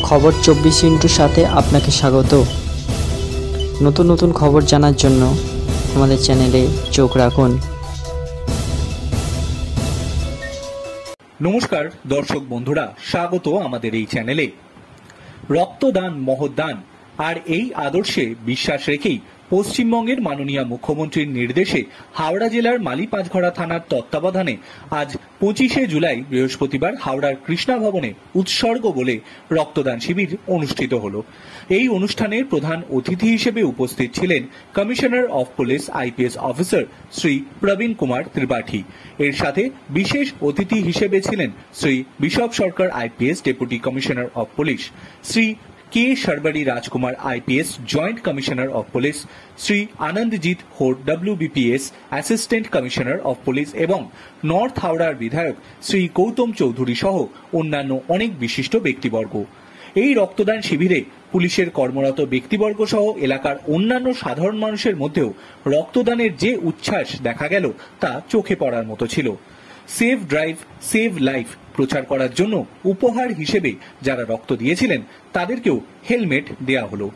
খবর 24 সাথে আপনাকে স্বাগত। নতুন নতুন খবর জানার জন্য আমাদের চ্যানেলে চোখ রাখুন। নমস্কার দর্শক বন্ধুরা, স্বাগত আমাদের এই চ্যানেলে। রক্তদান মহৎদান আর এই আদর্শে বিশ্বাস রেখেই পশ্চিমবঙ্গের মাননীয় মুখ্যমন্ত্রীর নির্দেশে হাওড়া জেলার মালিপাঁচঘড়া থানার তত্ত্বাবধানে আজ 25শে জুলাই বৃহস্পতিবার হাওড়ার কৃষ্ণা ভবনে উৎসর্গ বলে রক্তদান শিবির অনুষ্ঠিত হল। এই অনুষ্ঠানের প্রধান অতিথি হিসেবে উপস্থিত ছিলেন commissioner of police IPS officer Shri Prabin Kumar Tripathi. এর সাথে বিশেষ অতিথি হিসেবে ছিলেন Shri Bishap Sarkar IPS deputy commissioner of police, Shri K Sarbari Rajkumar IPS joint commissioner of police, Shri Anandjit Hore WBPS assistant commissioner of police এবং নর্থ হাওড়ার বিধায়ক শ্রী গৌতম চৌধুরী সহ অন্যান্য অনেক বিশিষ্ট ব্যক্তিবর্গ। এই রক্তদান শিবিরে পুলিশের কর্মরত ব্যক্তিবর্গ সহ এলাকার অন্যান্য সাধারণ মানুষের মধ্যেও রক্তদানের যে উচ্ছ্বাস দেখা গেল তা চোখে পড়ার মতো ছিল। সেভ ড্রাইভ সেভ লাইফ প্রচার করার জন্য উপহার হিসেবে যারা রক্ত দিয়েছিলেন তাদেরকেও হেলমেট দেয়া হলো।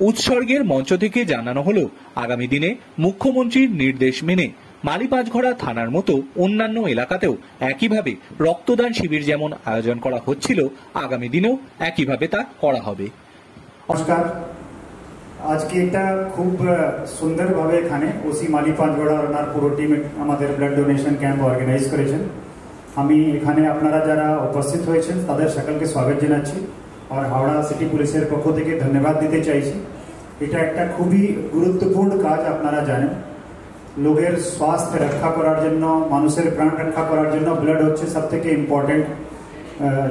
উৎসর্গের মঞ্চ থেকে জানানো হলো আগামী দিনে মুখ্যমন্ত্রীর নির্দেশ মেনে মালিপাঁচঘড়া থানার মতো অন্যান্য এলাকাতেও একইভাবে রক্তদান শিবির যেমন আয়োজন করা হচ্ছিল, আগামী দিনেও একইভাবে তা করা হবে। নমস্কার, আজকে এটা খুব সুন্দরভাবে এখানে ওসি মালিপাঁচঘড়া আর পুরো টিম আমাদের ব্লাড ডোনেশন ক্যাম্প অর্গানাইজ করেছেন। আমি এখানে আপনারা যারা উপস্থিত হয়েছেন তাদের সকলকে স্বাগত জানাচ্ছি আর হাওড়া সিটি পুলিশের পক্ষ থেকে ধন্যবাদ দিতে চাইছি। এটা একটা খুবই গুরুত্বপূর্ণ কাজ, আপনারা জানেন। লোকের স্বাস্থ্য রক্ষা করার জন্য, মানুষের প্রাণ রক্ষা করার জন্য ব্লাড হচ্ছে সব থেকে ইম্পর্টেন্ট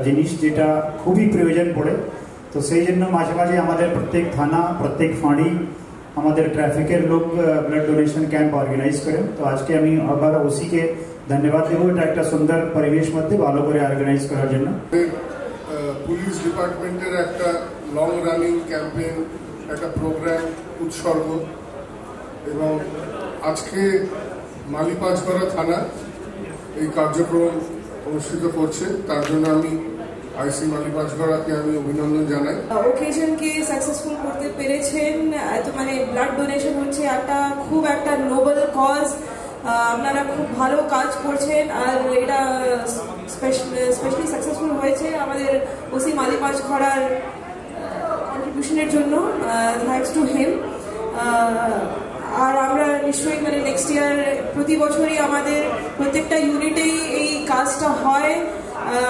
জিনিস, যেটা খুবই প্রয়োজন পড়ে। তো সেই জন্য মাঝে মাঝে আমাদের প্রত্যেক থানা, প্রত্যেক ফাঁড়ি, আমাদের ট্রাফিকের লোক ব্লাড ডোনেশন ক্যাম্প অর্গানাইজ করেন। তো আজকে আমি আবার ওসিকে ধন্যবাদ দেবো, এটা একটা সুন্দর পরিবেশ মধ্যে ভালো করে অর্গানাইজ করার জন্য। পুলিশ ডিপার্টমেন্টের একটা লং রানিং ক্যাম্পেইন, একটা প্রোগ্রাম উৎসর্গ, এবং আজকে মালিপাঁচঘড়া থানা এই কার্যক্রম অনুষ্ঠিত করছে। তার জন্য আমি আইসি মালিপাঁচঘড়াকে আমি অভিনন্দন জানাই। ওকেশনকে সাকসেসফুল করতে পেরেছেন। মানে ব্লাড ডোনেশন হচ্ছে খুব একটা নোবেল কজ। আপনারা খুব ভালো কাজ করছেন আর এটা স্পেশালি সাকসেসফুল হয়েছে আমাদের ওসি মালিপাঁচঘড়ার কন্ট্রিবিউশনের জন্য। Thanks to him. আর আমরা নিশ্চয়ই নেক্সট ইয়ার প্রতি বছরই আমাদের প্রত্যেকটা ইউনিটেই এই কাজটা হয়।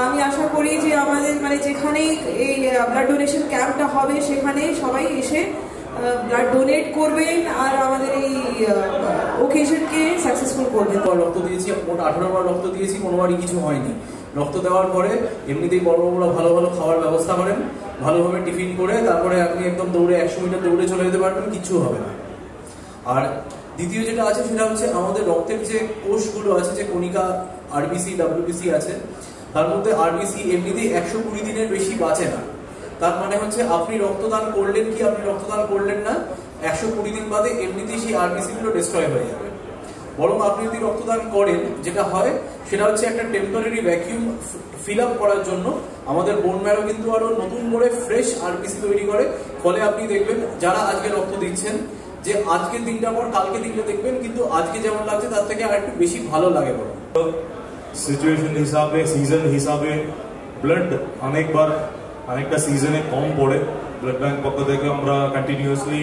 আমি আশা করি যে আমাদের যেখানেই এই ব্লাড ডোনেশন ক্যাম্পটা হবে সেখানে সবাই এসে ব্লাড ডোনেট করবেন আর আমাদের এই ওকেশনকে সাকসেসফুল করবেন। রক্ত দিয়েছি, মোট 18 বার রক্ত দিয়েছি, কোনোবারই কিছু হয়নি। রক্ত দেওয়ার পরে এমনিতেই বড় ভালো ভালো খাওয়ার ব্যবস্থা করেন, ভালোভাবে টিফিন করে তারপরে আপনি একদম দৌড়ে 100 মিটার দৌড়ে চলে যেতে পারবেন, কিচ্ছু হবে না। আর দ্বিতীয় যেটা আছে সেটা হচ্ছে আমাদের রক্তের যে কোষগুলো আছে, যে কণিকা আরবিসি ডাব্লিউবিসি আছে, তার মধ্যে আরবিসি এমনিতেই 120 দিনের বেশি বাঁচে না। তার মানে হচ্ছে আপনি রক্তদান করলেন কি আপনি রক্তদান করলেন না, 120 দিন বাদে এমনিতেই সেই আরবিসি গুলো ডিস্ট্রয় হয়ে যাবে। বরং আপনি যদি রক্তদান করেন, যেটা হয় সেটা হচ্ছে একটা টেম্পোরারি ভ্যাকিউম ফিল আপ করার জন্য আমাদের বোন ম্যারো কিন্তু আরো নতুন করে ফ্রেশ আরবিসি তৈরি করে। ফলে আপনি দেখবেন যারা আজকে রক্ত দিচ্ছেন যে আজকের দিনটা পর কালকে দিনটা দেখবেন কিন্তু আজকে যেমন লাগছে তার থেকে আর একটু বেশি ভালো লাগে। বরং সিচুয়েশন হিসাবে, সিজন হিসাবে ব্লাড অনেকটা সিজনে কম পড়ে। ব্লাড ব্যাংক পক্ষ থেকে আমরা কন্টিনিউয়াসলি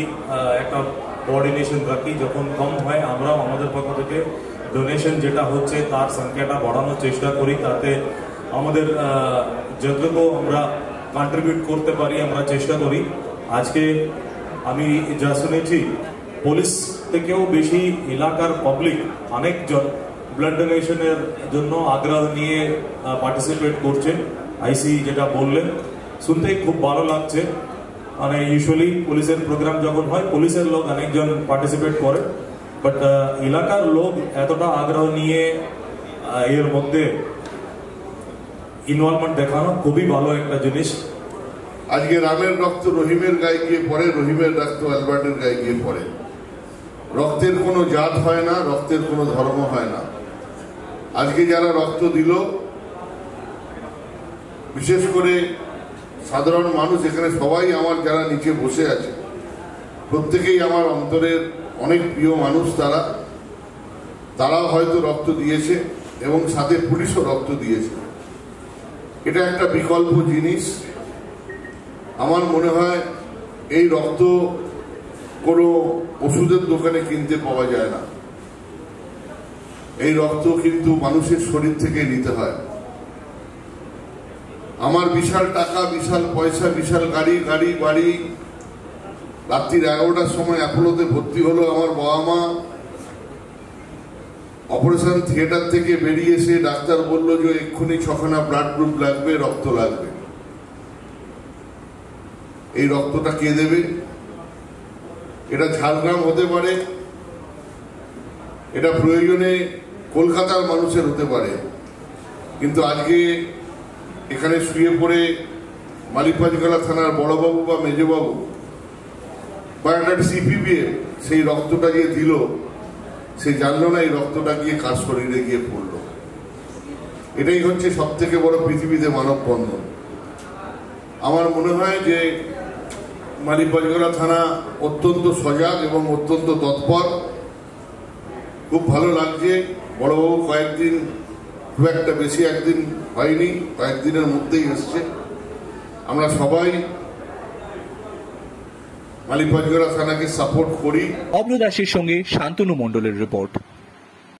একটা কোঅর্ডিনেশন রাখি। যখন কম হয় আমরাও আমাদের পক্ষ থেকে ডোনেশন যেটা হচ্ছে তার সংখ্যাটা বাড়ানোর চেষ্টা করি, তাতে আমাদের যতটুকু আমরা কন্ট্রিবিউট করতে পারি আমরা চেষ্টা করি। আজকে আমি যা শুনেছি পুলিশ থেকেও বেশি এলাকার পাবলিক অনেকজন ব্লাড ডোনেশনের জন্য আগ্রহ নিয়ে পার্টিসিপেট করছেন। আইসি যেটা বললেন শুনতেই খুব ভালো লাগছে। মানে ইউজুয়ালি পুলিশের প্রোগ্রাম যখন হয় পুলিশের লোক অনেকজন পার্টিসিপেট করে, বাট এলাকার লোক এতটা আগ্রহ নিয়ে এর মধ্যে ইনভলভমেন্ট দেখানো খুবই ভালো একটা জিনিস। আজকে রামের রক্ত রহিমের গায়ে গিয়ে পড়ে, রহিমের রক্ত অ্যালবার্টের গায়ে গিয়ে পড়ে। রক্তের কোনো জাত হয় না, রক্তের কোনো ধর্ম হয় না। আজকে যারা রক্ত দিল, বিশেষ করে সাধারণ মানুষ এখানে সবাই আমার যারা নিচে বসে আছে প্রত্যেকেই আমার অন্তরের অনেক প্রিয় মানুষ। তারাও হয়তো রক্ত দিয়েছে এবং সাথে পুলিশও রক্ত দিয়েছে। এটা একটা বিকল্প জিনিস। আমার মনে হয় এই রক্ত কোনো ওষুধের দোকানে কিনতে পাওয়া যায় না। এই রক্ত কিন্তু মানুষের শরীর থেকে নিতে হয়। আমার বিশাল টাকা, বিশাল পয়সা, বিশাল গাড়ি বাড়ি, রাত্রির 11টার সময় অ্যাপোলোতে ভর্তি হলো আমার বাবা মা। অপারেশন থিয়েটার থেকে বেরিয়ে এসে ডাক্তার বলল যে এক্ষুনি 6খানা ব্লাড গ্রুপ লাগবে, রক্ত লাগবে। এই রক্তটা কে দেবে? এটা ঝাড়গ্রাম হতে পারে, এটা প্রয়োজনে কলকাতার মানুষের হতে পারে, কিন্তু আজকে এখানে শুয়ে পড়ে মালিকপাঁচগলা থানার বড়বাবু বা মেজবাবু বা একটা সিপিবিএ সেই রক্তটা যে দিল, সে জানলো না এই রক্তটা গিয়ে কার শরীরে গিয়ে পড়লো। এটাই হচ্ছে সব থেকে বড় পৃথিবীতে মানববন্ধন। আমার মনে হয় যে মালিকপাঁচগলা থানা অত্যন্ত সজাগ এবং অত্যন্ত তৎপর। খুব ভালো লাগছে। বড়বাবু কয়েকদিন, খুব একটা বেশি একদিন হয়নি, কয়েকদিনের মধ্যেই এসছে। আমরা সবাই মালিকপাঁচগলা থানাকে সাপোর্ট করি। অভ্র দাসের সঙ্গে শান্তনু মণ্ডলের রিপোর্ট।